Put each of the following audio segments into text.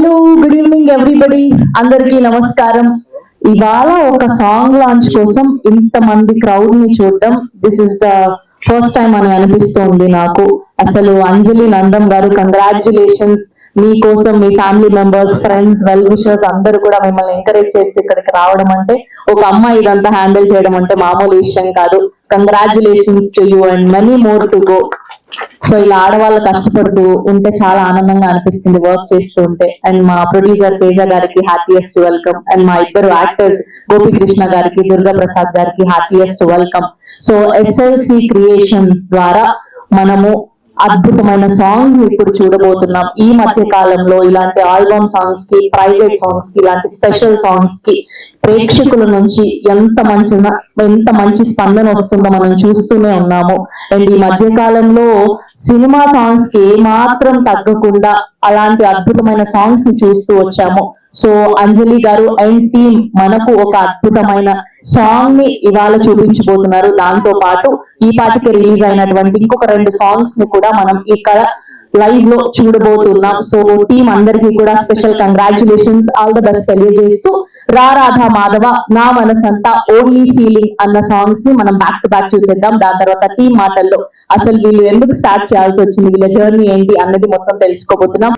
Hello good evening everybody, అందరికీ నమస్కారం. ఇవాళ ఒక సాంగ్ లాంచ్ కోసం ఇంతమంది క్రౌడ్ ని చూడడం this is the first time అని అనిపిస్తోంది నాకు. అసలు అంజలి నందం గారు, కంగ్రాచులేషన్స్. మీకోసం మీ family members, friends, well wishers అందరూ కూడా మిమ్మల్ని ఎంకరేజ్ చేసి ఇక్కడికి రావడం అంటే, ఒక అమ్మాయి ఇదంతా హ్యాండిల్ చేయడం అంటే మామూలు విషయం కాదు. Congratulations to you and many more to go. So ఇలా ఆడవాళ్ళు కష్టపడుతూ ఉంటే చాలా ఆనందంగా అనిపిస్తుంది వర్క్ చేస్తూ ఉంటే. అండ్ మా ప్రొడ్యూసర్ తేజ గారికి హ్యాపీయెస్ట్ వెల్కమ్. అండ్ మా ఇద్దరు యాక్టర్స్ గోపికృష్ణ గారికి, దుర్గా ప్రసాద్ గారికి happiest welcome. So SLC Creations ద్వారా మనము అద్భుతమైన సాంగ్స్ ఇప్పుడు చూడబోతున్నాం. ఈ మధ్య కాలంలో ఇలాంటి ఆల్బమ్ సాంగ్స్ కి, ప్రైవేట్ సాంగ్స్ కి, ఇలాంటి స్పెషల్ సాంగ్స్ కి ప్రేక్షకుల నుంచి ఎంత మంచి స్పందన వస్తుందో మనం చూస్తూనే ఉన్నాము. అండ్ ఈ మధ్య కాలంలో సినిమా సాంగ్స్ కి ఏమాత్రం తగ్గకుండా అలాంటి అద్భుతమైన సాంగ్స్ ని చూస్తూ వచ్చాము. సో అంజలి గారు అండ్ టీమ్ మనకు ఒక అద్భుతమైన సాంగ్ ని ఇవాళ చూపించబోతున్నారు. దాంతో పాటు ఈ పాటికి రిలీజ్ అయినటువంటి ఇంకొక 2 సాంగ్స్ ని కూడా మనం ఇక్కడ లైవ్ లో చూడబోతున్నాం. సో టీమ్ అందరికీ కూడా special congratulations, all the best తెలియజేస్తూ రా రాధా మాధవ, నా మనసంతా, ఓన్లీ ఫీలింగ్ అన్న సాంగ్స్ ని మనం బ్యాక్ టు బ్యాక్ చూసేద్దాం. దాని తర్వాత టీమ్ మాటల్లో అసలు వీళ్ళు ఎందుకు స్టార్ట్ చేయాల్సి వచ్చింది, వీళ్ళ జర్నీ ఏంటి అన్నది మొత్తం తెలుసుకోబోతున్నాం.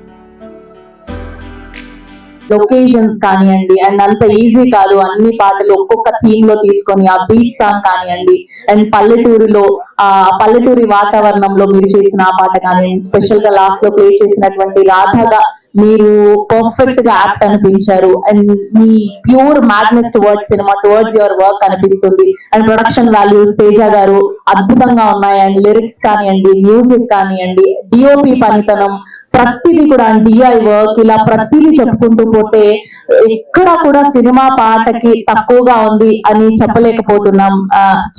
లొకేషన్స్ కానివ్వండి, అండ్ అంత ఈజీ కాదు. అన్ని పాటలు ఒక్కొక్క థీమ్ లో తీసుకొని ఆ బీట్ సాంగ్ కానివ్వండి, అండ్ పల్లెటూరి వాతావరణంలో మీరు చేసిన ఆ పాట కానివ్వండి, స్పెషల్ గా లాస్ట్ లో ప్లే చేసినటువంటి రాధగా మీరు పర్ఫెక్ట్ గా యాక్ట్ అనిపించారు. అండ్ మీ ప్యూర్ మ్యాగ్నెస్ towards cinema, towards your work అనిపిస్తుంది. And production values Teja garu అద్భుతంగా ఉన్నాయి. అండ్ లిరిక్స్ కానివ్వండి, మ్యూజిక్ కానివ్వండి, డిఓపి పనితనం, ప్రతిదీ కూడా డిఐ వర్క్, ఇలా ప్రతిదీ చెప్పుకుంటూ పోతే ఎక్కడ కూడా సినిమా పాటకి తక్కువగా ఉంది అని చెప్పలేకపోతున్నాం.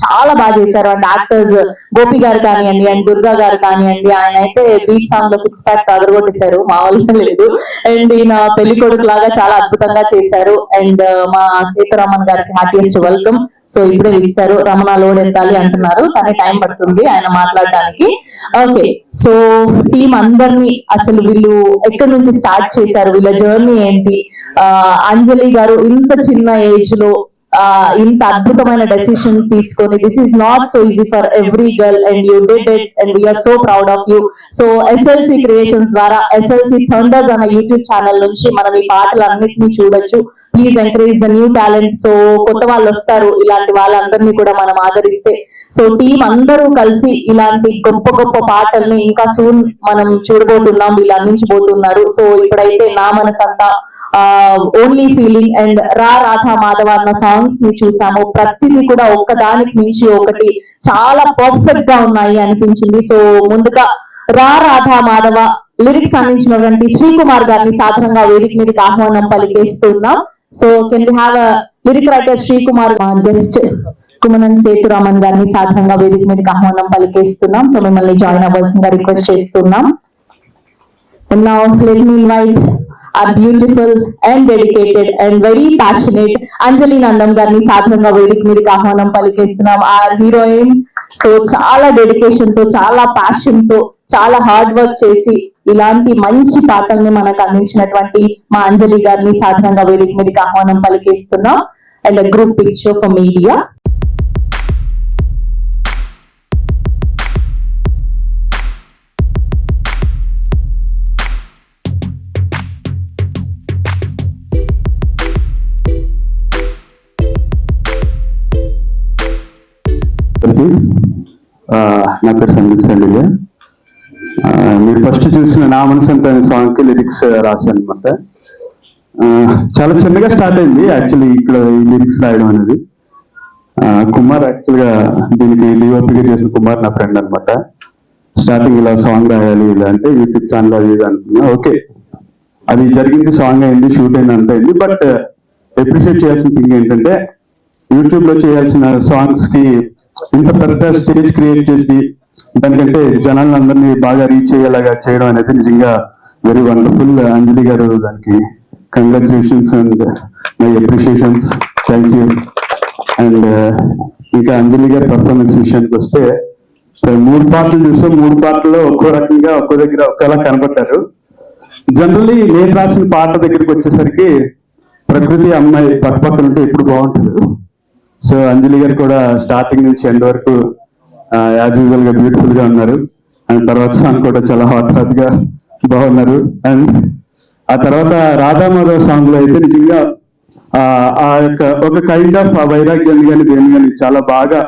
చాలా బాగా చేశారు. అండ్ యాక్టర్స్ గోపి గారు కానివ్వండి, అండ్ దుర్గా గారు కానివ్వండి, ఆయన అయితే బీట్ సాంగ్ లో 6 ప్యాక్ అదరగొట్టేశారు, మామూలుగా లేదు. అండ్ ఈయన పెళ్లి కొడుకు లాగా చాలా అద్భుతంగా చేశారు. అండ్ మా సీతారామన్ గారికి హ్యాపీయెస్ట్ వెల్కమ్. సో ఇప్పుడే ఇచ్చారు, రమణ లోడ్ ఎత్తాలి అంటున్నారు, కానీ టైం పడుతుంది ఆయన మాట్లాడడానికి. ఓకే, సో టీం అందరినీ అసలు వీళ్ళు ఎక్కడి నుంచి స్టార్ట్ చేశారు, వీళ్ళ జర్నీ ఏంటి, అంజలి గారు ఇంత చిన్న ఏజ్ లో ఇంత అద్భుతమైన డెసిషన్ తీసుకొని, this is not so easy for every girl and you did it and we are so proud of you. So SLC Creations ద్వారా ఎస్ఎల్సి థండర్స్ అన్న యూట్యూబ్ ఛానల్ నుంచి మనం ఈ పాటలన్నింటినీ చూడొచ్చు. Please encourage the new talent. So కొత్త వాళ్ళు వస్తారు, ఇలాంటి వాళ్ళందరినీ కూడా మనం ఆదరిస్తే. సో టీం అందరూ కలిసి ఇలాంటి గొప్ప గొప్ప పాటల్ని ఇంకా సూన్ మనం చూడబోతున్నాం, వీళ్ళు అందించబోతున్నారు. సో ఇప్పుడైతే నా మనసంతా, ఓన్లీ ఫీలింగ్ అండ్ రా రాధా మాధవ అన్న సాంగ్స్ ని చూసాము. ప్రతిదీ కూడా ఒక్కదానికి మించి ఒకటి చాలా పర్ఫెక్ట్ గా ఉన్నాయి అనిపించింది. సో ముందుగా రా రాధా మాధవ లిరిక్స్ అందించినటువంటి శ్రీకుమార్ గారిని సాధారణంగా వేదిక మీదకి ఆహ్వానం పలికేస్తున్నాం. So can we have lyric writer Srikumar, guest Kumanam Sethuraman గారిని సాధారణంగా వేదిక మీదకి ఆహ్వానం పలికేస్తున్నాం. సో మిమ్మల్ని జాయిన్ అవ్వాల్సిందిగా రిక్వెస్ట్ చేస్తున్నాం. Now let me invite our beautiful and dedicated and very passionate అంజలి నందం గారిని సాధారణంగా వేదిక మీదకి ఆహ్వానం పలికేస్తున్నాం. our heroine. సో చాలా డెడికేషన్ తో, చాలా ప్యాషన్ తో, చాలా హార్డ్ వర్క్ చేసి ఇలాంటి మంచి పాటల్ని మనకు అందించినటువంటి మా అంజలి గారిని సాధారణంగా వేదిక మీదకి ఆహ్వానం పలికేస్తున్నాం. And group picture for media. నా పేరు సందీప్ సండిగా. మీరు ఫస్ట్ చూసిన నా మనసంతా సాంగ్ కి లిరిక్స్ రాశాను అనమాట. చాలా చిన్నగా స్టార్ట్ అయింది యాక్చువల్లీ ఇక్కడ ఈ లిరిక్స్ రాయడం అనేది. కుమార్ యాక్చువల్గా దీనికి డిఓపిగా చేసిన కుమార్ నా ఫ్రెండ్ అనమాట. స్టార్టింగ్ ఇలా సాంగ్ రాయాలి ఇలా అంటే యూట్యూబ్ ఛానల్ అది ఇది అంటున్నా. ఓకే, అది జరిగింది, సాంగ్ అయింది, షూట్ అయింది, అంత అయింది. బట్ అప్రిషియేట్ చేయాల్సిన థింగ్ ఏంటంటే యూట్యూబ్ లో చేయాల్సిన సాంగ్స్ కి ఇంత పెద్ద స్టేజ్ క్రియేట్ చేసి దానికంటే జనాలందరినీ బాగా రీచ్ అయ్యేలాగా చేయడం అనేది నిజంగా వెరీ వండర్ఫుల్. అంజలి గారు దానికి congratulations and my appreciations, thank you. And ఇంకా అంజలి గారి పర్ఫార్మెన్స్ విషయానికి వస్తే 3 పాటలు చూసాం. 3 పాటల్లో ఒక్కో రకంగా ఒక్కో దగ్గర ఒకేలా కనబడ్డారు. జనరల్లీ నేను రాసిన పాట దగ్గరికి వచ్చేసరికి ప్రకృతి అమ్మాయి పక్కపక్కన ఉంటే ఎప్పుడు బాగుంటుంది. సో అంజలి గారు కూడా స్టార్టింగ్ నుంచి ఎండ్ వరకు యాజ్ యూజువల్ గా బ్యూటిఫుల్ గా ఉన్నారు. అండ్ తర్వాత సాంగ్ కూడా చాలా హాట్ గా బాగున్నారు. అండ్ ఆ తర్వాత రాధామాధవ్ సాంగ్ లో అయితే నిజంగా ఆ యొక్క ఒక కైండ్ ఆఫ్ వైరాగ్యాన్ని కానీ దేని కానీ చాలా బాగా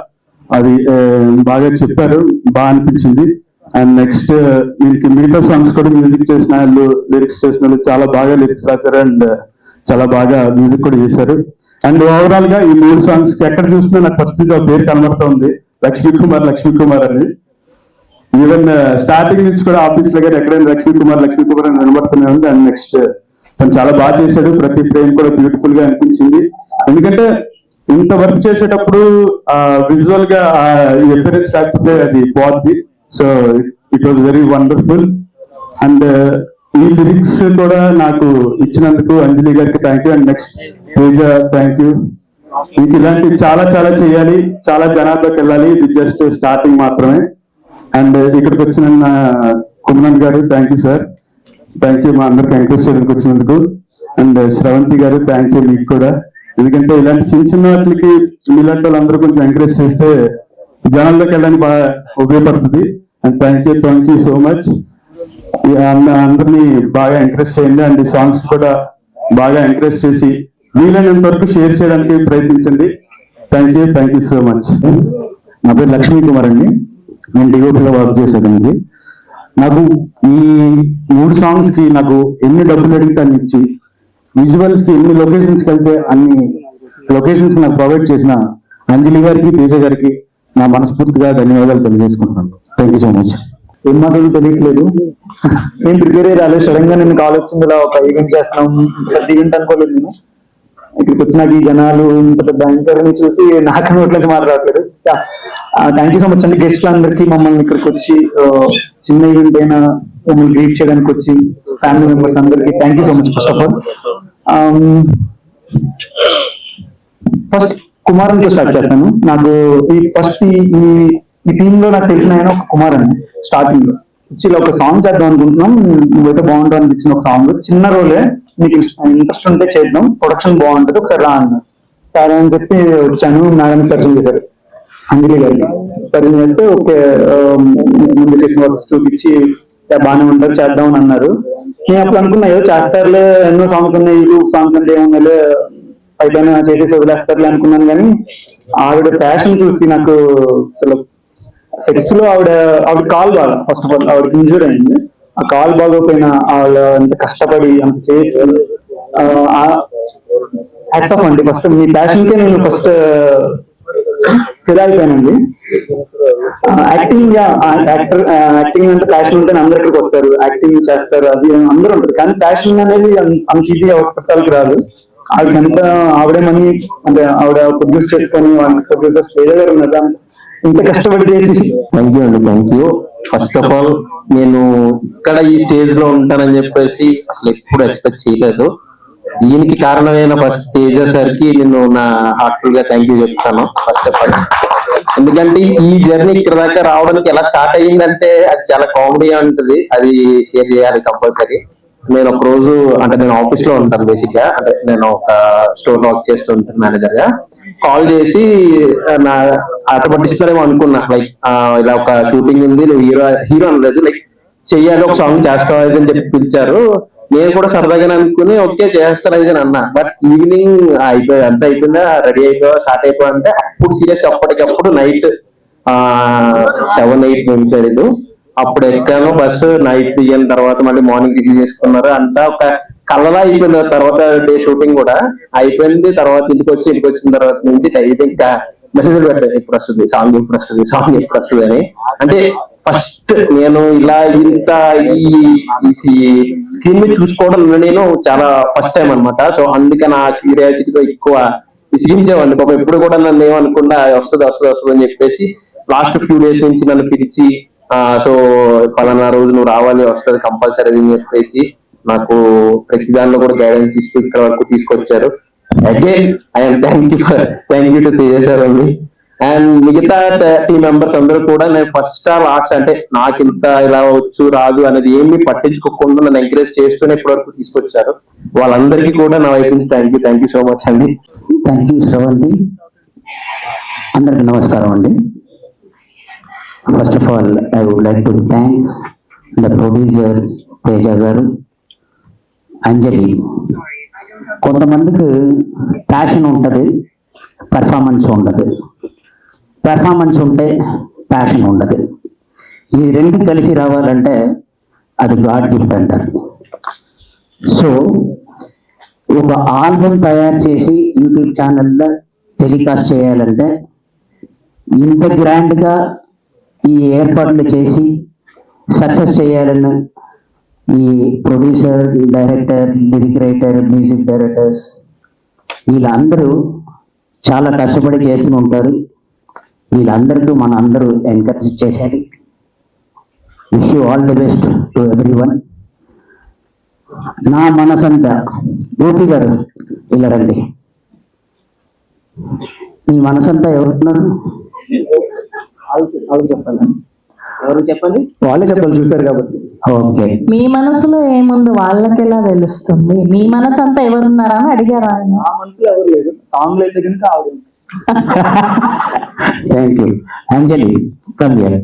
అది బాగా చెప్పారు, బాగా అనిపించింది. అండ్ నెక్స్ట్ మీకు మిగతా సాంగ్స్ కూడా మ్యూజిక్ చేసిన వాళ్ళు, లిరిక్స్ చేసిన వాళ్ళు చాలా బాగా లిరిక్స్ రాశారు అండ్ చాలా బాగా మ్యూజిక్ కూడా చేశారు. అండ్ ఓవరాల్ గా ఈ 3 సాంగ్స్ కి ఎక్కడ చూసినా నాకు ఫస్ట్ ఆ పేరు కనబడుతుంది, లక్ష్మీ కుమార్ అని. ఈవెన్ స్టార్టింగ్ నుంచి కూడా ఆఫీస్ లో కానీ ఎక్కడైనా లక్ష్మీ కుమార్ అని వినబడుతూనే ఉంది. అండ్ నెక్స్ట్ తను చాలా బాగా చేశాడు, ప్రతి ఫ్రేమ్ కూడా బ్యూటిఫుల్ గా అనిపించింది. ఎందుకంటే ఇంత వర్క్ చేసేటప్పుడు విజువల్ గా ఎఫరెన్స్ కాకపోతే అది పోద్ది. So it was very wonderful. And ఈ లిరిక్స్ కూడా నాకు ఇచ్చినందుకు అంజలి గారికి thank you. And next Teja thank you. ఇంక ఇలాంటివి చాలా చాలా చేయాలి, చాలా జనాల్లోకి వెళ్ళాలి. ఇది జస్ట్ స్టార్టింగ్ మాత్రమే. అండ్ ఇక్కడికి వచ్చిన కుమరన్ గారు thank you sir, thank you మా అందరికి ఎంకరేజ్ చేయడానికి వచ్చినందుకు. అండ్ శ్రవంతి గారు థ్యాంక్ యూ మీకు కూడా. ఎందుకంటే ఇలాంటి చిన్న చిన్న వాటికి మీలాంటి వాళ్ళందరూ కొంచెం ఎంకరేజ్ చేస్తే జనాల్లోకి వెళ్ళడానికి బాగా ఉపయోగపడుతుంది. And thank you so much. అందరినీ బాగా ఎంకరేజ్ చేయండి. అండ్ ఈ సాంగ్స్ కూడా బాగా ఎంకరేజ్ చేసి వీలైనంత వరకు షేర్ చేయడానికి ప్రయత్నించండి. Thank you so much. నా పేరు లక్ష్మీ కుమార్ అండి, నేను డిఓపిలో వర్క్ చేసేదానికి. నాకు ఈ 3 సాంగ్స్ కి నాకు ఎన్ని డబ్బులు అడిగితే అన్ని ఇచ్చి, విజువల్స్ కి ఎన్ని లొకేషన్స్ కి వెళ్తే అన్ని లొకేషన్స్ నాకు ప్రొవైడ్ చేసిన అంజలి గారికి, తేజ గారికి నా మనస్ఫూర్తిగా ధన్యవాదాలు తెలియజేసుకుంటున్నాను. Thank you so much. ఏం మాటలు తెలియట్లేదు, నేను ప్రిపేర్ అయ్యి రాలేదు. సడన్ గా నేను కాల్ వచ్చింది, ఇలా ఒక ఈవెంట్ చేస్తున్నాం, పెద్ద ఈవెంట్ అనుకోలేదు నేను. ఇక్కడికి వచ్చినాక ఈ జనాలు ఇంత పెద్ద యాంకర్ ని చూసి నాకు నోట్లకి మాట రావట్లేదు. థ్యాంక్ యూ సో మచ్ అండి. గెస్ట్ అందరికీ మమ్మల్ని ఇక్కడికి వచ్చి చిన్న ఈవెంట్ అయినా మమ్మల్ని గ్రీట్ చేయడానికి వచ్చి ఫ్యామిలీ మెంబర్స్ అందరికీ thank you so much. First of all first కుమారంతో స్టార్ట్ చేస్తాను. నాకు ఈ ఫస్ట్ ఈ టీమ్ లో నాకు తెలిసిన ఆయన ఒక కుమార్ అని స్టార్టింగ్ లో వచ్చి ఒక సాంగ్ చేద్దాం అనుకుంటున్నాం, నువ్వైతే బాగుంటావు అనిపించిన ఒక సాంగ్, చిన్న రోలే, మీకు ఇంట్రెస్ట్ ఉంటే చేద్దాం, ప్రొడక్షన్ బాగుంటుంది, ఒకసారి రా అన్నారు. సరే అని చెప్పి వచ్చాను. మేడం పరిచయం చేశారు, అంజలి గారికి పరిచయం చేస్తే ఓకే ముందు చేసిన వర్క్స్ చూపించి బాగానే ఉంటారు చేద్దాం అని అన్నారు. నేను అప్పుడు అనుకున్నా ఏదో చేస్తారులే, ఎన్నో సాంగ్స్ ఉన్నాయి, యూట్యూబ్ సాంగ్స్ అంటే ఏమన్నా అయిపోయినా చేసేసి వదిలేస్తారులే అనుకున్నాను. కానీ ఆవిడ ప్యాషన్ చూసి నాకు అసలు సెక్స్ లో ఆవిడ కాల్ బాగా, ఫస్ట్ ఆఫ్ ఆల్ ఆవిడకి ఇంజూర్ అయింది. ఆ కాల్ బాగోపోయినా ఆవిడ అంత కష్టపడి అంత చేసి హ్యాట్స్ ఆఫ్ అండి. ఫస్ట్ మీ ప్యాషన్ కే నేను ఫస్ట్ ఫిదా అయిపోయానండి. యాక్టింగ్ యాక్టింగ్ అంటే ప్యాషన్ ఉంటే అందరు ఇక్కడికి వస్తారు, యాక్టింగ్ చేస్తారు, అది అందరూ ఉంటారు. కానీ ప్యాషన్ అనేది అంత ఈజీ పెట్టాలకి రాదు. ఆవిడకంతా ఆవిడే మనీ అంటే ఆవిడ ప్రొడ్యూస్ చేసుకొని ప్రొడ్యూసర్స్ ఏదో ఉన్నదా ఇంత కష్టపడి చేసి. థ్యాంక్ యూ అండి, thank you. First of all నేను ఇక్కడ ఈ స్టేజ్ లో ఉంటానని చెప్పేసి అసలు ఎప్పుడు ఎక్స్పెక్ట్ చేయలేదు. దీనికి కారణమైన ఫస్ట్ తేజ సార్ కి నేను నా హార్ట్ఫుల్ గా థ్యాంక్ యూ చెప్తాను ఫస్ట్ ఆఫ్ ఆల్. ఎందుకంటే ఈ జర్నీ ఇక్కడ దాకా రావడానికి ఎలా స్టార్ట్ అయ్యిందంటే అది చాలా కామెడీ ఉంటుంది, అది షేర్ చేయాలి కంపల్సరీ. నేను ఒక రోజు అంటే నేను ఆఫీస్ లో ఉంటాను బేసిక్ గా, అంటే నేను ఒక స్టోర్ వర్క్ చేస్తూ ఉంటాను మేనేజర్ గా. కాల్ చేసి నా అటు పట్టిస్తారేమో అనుకున్నా, లైక్ ఇలా ఒక షూటింగ్ ఉంది, నువ్వు హీరో అనలేదు, లైక్ చెయ్యాలి ఒక సాంగ్ చేస్తావు అని చెప్పి పిలిచారు. నేను కూడా సరదాగానే అనుకుని ఓకే చేస్తాను అది అని అన్నా. బట్ ఈవినింగ్ అయిపోయి అంతా అయిపోయిందా, రెడీ అయిపోయా, స్టార్ట్ అయిపోయా అంటే అప్పుడు సీరియస్ అప్పటికప్పుడు నైట్ 7-8 నిమిషాలు అప్పుడు ఎక్కాను బస్. నైట్ దిగిన తర్వాత మళ్ళీ మార్నింగ్ రిలీజ్ చేసుకున్నారు. అంతా ఒక కళ్ళలా అయిపోయింది. తర్వాత డే షూటింగ్ కూడా అయిపోయింది. తర్వాత ఇంటికి వచ్చిన తర్వాత నుంచి డైలీ ఇంకా మెసేజ్ పెట్టాను, ఎప్పుడు వస్తుంది సాంగ్, ఎప్పుడు వస్తుంది సాంగ్, ఎప్పుడు వస్తుంది అని. అంటే ఫస్ట్ నేను ఇలా ఇంత ఈ స్క్రీన్ ని చూసుకోవడం నేను చాలా ఫస్ట్ టైం అనమాట. సో అందుకే నా క్యూరియాసిటీతో ఎక్కువ విసిగించేవాడిని. పాపం ఎప్పుడు కూడా నన్ను ఏమనుకుండా వస్తుంది అని చెప్పేసి లాస్ట్ ఫ్యూ డేస్ నుంచి నన్ను పిలిచి సో పలానా రోజు నువ్వు రావాలి, వస్తుంది కంపల్సరీ అని చెప్పేసి నాకు ప్రతి దానిలో కూడా గైడెన్స్ ఇస్తూ ఇక్కడ వరకు తీసుకొచ్చారు. Again I'm thank you to Teja sir only. And మిగతా టీం మెంబర్స్ అందరూ కూడా నేను ఫస్ట్ లాస్ట్ అంటే నాకు ఇంత ఇలా వచ్చు రాదు అనేది ఏమీ పట్టించుకోకుండా నన్ను ఎంకరేజ్ చేస్తూనే ఇప్పటి వరకు తీసుకొచ్చారు. వాళ్ళందరికీ కూడా నా వైపు నుంచి థ్యాంక్ యూ సో మచ్ అండి. Thank you Sravanthi. అందరికి నమస్కారం అండి. First of all I would like to thank the producer Teja గారు, అంజలి. కొంతమందికి ప్యాషన్ ఉంటుంది, పెర్ఫార్మెన్స్ ఉండదు. పెర్ఫార్మెన్స్ ఉంటే ప్యాషన్ ఉండదు. ఈ రెండు కలిసి రావాలంటే అది గాడ్ గిఫ్ట్ అంటారు. సో ఒక ఆల్బమ్ తయారు చేసి యూట్యూబ్ ఛానల్లో టెలికాస్ట్ చేయాలంటే ఇంత గ్రాండ్గా ఈ ఏర్పాట్లు చేసి సక్సెస్ చేయాలని ఈ producer, director, lyric writer, music directors వీళ్ళందరూ చాలా కష్టపడి చేస్తూ ఉంటారు. వీళ్ళందరికీ మన అందరూ ఎంకరేజ్ చేశారు. Wish you all the best to every one. నా మనసంతా గోపి గారు ఇలా రండి. మీ మనసంతా ఎవరున్నారు? చెప్పాలి, ఎవరు చెప్పండి? వాళ్ళే చెప్పాలి, చూస్తారు కాబట్టి. ఓకే, మీ మనసులో ఏముంది వాళ్ళకి ఎలా తెలుస్తుంది? మీ మనసు అంతా ఎవరున్నారా అని అడిగారా ఆయన? నా మనసులో ఎవరు లేదు, సాంగ్ అయితే కనుక ఆవిడ. Thank you. Anjali come here.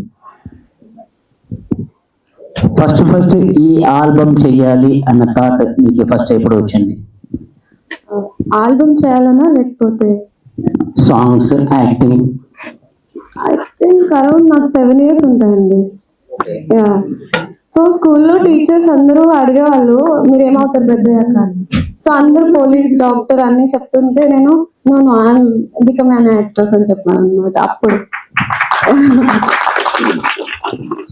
First ఈ ఆల్బమ్ చెయ్యాలి అన్న థాట్ మీకు ఫస్ట్ ఎప్పుడు వచ్చింది? ఆల్బమ్ చేయాలనా లేకపోతే songs, acting? I think around నాకు 7 years ఉంటాయండి. సో స్కూల్లో టీచర్స్ అందరూ అడిగేవాళ్ళు మీరు ఏమవుతారు పెద్దయ్యాక. సో అందరూ పోలీస్, డాక్టర్ అన్ని చెప్తుంటే నేను ఐఎమ్ బికమ్ యాన్ యాక్ట్రెస్ అని చెప్పాను అనమాట అప్పుడు.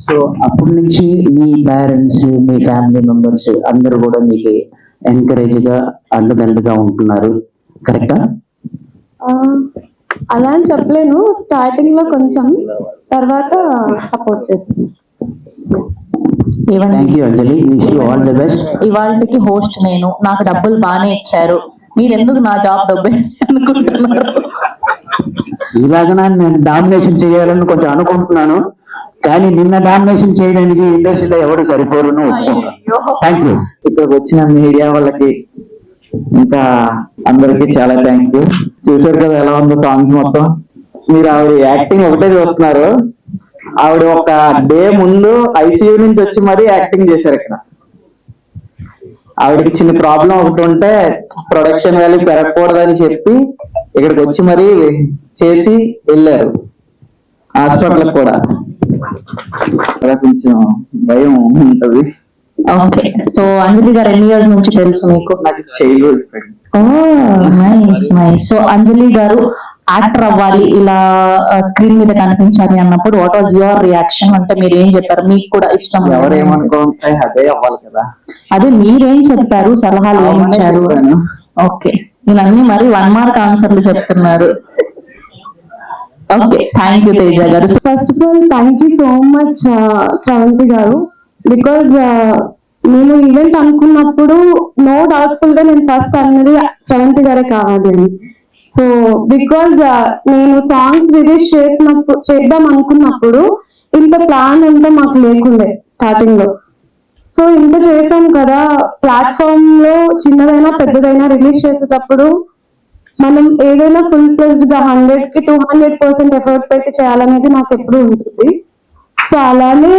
సో అప్పటి నుంచి మీ పేరెంట్స్, మీ ఫ్యామిలీ మెంబర్స్ అందరూ కూడా మీకు ఎంకరేజ్ గా, అండదండగా ఉంటున్నారు, కరెక్టా? అలా అని చెప్పలేను, స్టార్టింగ్ లో కొంచెం, తర్వాత సపోర్ట్ చేస్తాను. Thank you Anjali. Wish you all the best. ఇవాళకి హోస్ట్ నేను, నాకు డబ్బులు బాగానే ఇచ్చారు, మీరు ఎందుకు నా జాబ్ డబ్బే అనుకుంటున్నారు? ఇలాగనా నేను డామినేషన్ చేయాలని కొంచెం అనుకుంటున్నాను, కానీ నిన్న డామినేషన్ చేయడానికి ఇండస్ట్రీలో ఎవరు సరిపోరు. Thank you. ఇక్కడికి వచ్చిన మీడియా వాళ్ళకి ఇంకా అందరికి చాలా థ్యాంక్ యూ. చూసారు కదా ఎలా ఉందో సాంగ్స్ మొత్తం. మీరు ఆవిడ యాక్టింగ్ ఒకటే చూస్తున్నారు, ఆవిడ ఒక డే ముందు ఐసీయూ నుంచి వచ్చి మరీ యాక్టింగ్ చేశారు. ఇక్కడ ఆవిడకి చిన్న ప్రాబ్లం ఒకటి ఉంటే ప్రొడక్షన్ వాల్యూ పెరగకూడదని చెప్పి ఇక్కడికి వచ్చి మరీ చేసి వెళ్ళారు. హాస్పిటల్ కూడా కొంచెం భయం ఉంటది. ఓకే, సో అంజలి గారు ఎన్ని ఇయర్స్ నుంచి తెలుసు మీకు? నాకు childhood friend. Nice nice. So Anjali garu actor అవ్వాలి, ఇలా స్క్రీన్ మీద కనిపించాలి అన్నప్పుడు వాట్ వాజ్ యువర్ రియాక్షన్? అంటే మీరు ఏం చెప్పారు? మీకు కూడా ఇష్టం ఎవరేమనుకుంటే అదే అవ్వాలి కదా. అదే మీరేం చెప్పారు, సలహాలు ఏమి ఇచ్చారు? ఓకే, వీళ్ళన్నీ మరి 1 mark ఆన్సర్లు చెప్తున్నారు. ఓకే, థ్యాంక్ యూ తేజ గారు. First of all thank you so much Sravanthi గారు, బికాజ్ నేను ఈవెంట్ అనుకున్నప్పుడు నో డౌట్ఫుల్ గా నేను ఫస్ట్ అన్నది శ్రవంతి గారే కావాలి అని. సో బికాజ్ నేను సాంగ్స్ రిలీజ్ చేద్దాం అనుకున్నప్పుడు ఇంత ప్లాన్ అంతా మాకు లేకుండే స్టార్టింగ్ లో. సో ఇంత చేసాం కదా, ప్లాట్ఫామ్ లో చిన్నదైనా పెద్దదైనా రిలీజ్ చేసేటప్పుడు మనం ఏదైనా ఫుల్ ఫ్లెజ్డ్ గా 100కి 200% ఎఫర్ట్ పెట్టి చేయాలనేది నాకు ఎప్పుడు ఉంటుంది. సో అలానే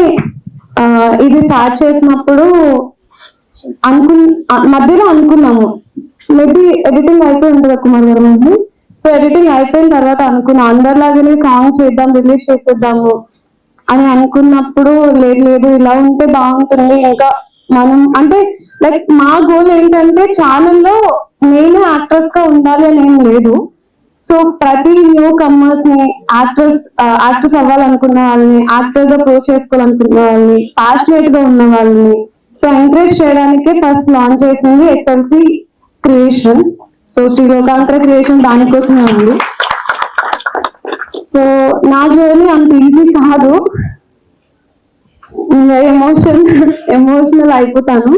ఇది స్టార్ట్ చేసినప్పుడు మధ్యలో అనుకున్నాము మేబీ ఎడిటింగ్ అయిపోయి ఉంటుంది కుమార్ గారు మనకి. సో ఎడిటింగ్ అయిపోయిన తర్వాత అనుకున్నాం అందరిలాగానే సాంగ్ చేద్దాం, రిలీజ్ చేసేద్దాము అని అనుకున్నప్పుడు లేదు ఇలా ఉంటే బాగుంటుంది. ఇంకా మనం అంటే లైక్ మా గోల్ ఏంటంటే ఛానల్లో నేనే యాక్ట్రెస్ గా ఉండాలి అని ఏం లేదు. సో ప్రతి న్యూ కమర్స్ ని యాక్ట్రెస్ అవ్వాలనుకున్న వాళ్ళని, యాక్టర్ గా ప్రో చేసుకోవాలనుకున్న వాళ్ళని, ప్యాషనేట్ గా ఉన్న వాళ్ళని సో ఎంకరేజ్ చేయడానికే ఫస్ట్ లాంచ్ చేసింది SLC క్రియేషన్. సో శ్రీలోకాంతర క్రియేషన్ దానికోసమే ఉంది. సో నా జర్నీ అంత ఈజీ కాదు, ఎమోషనల్ అయిపోతాను.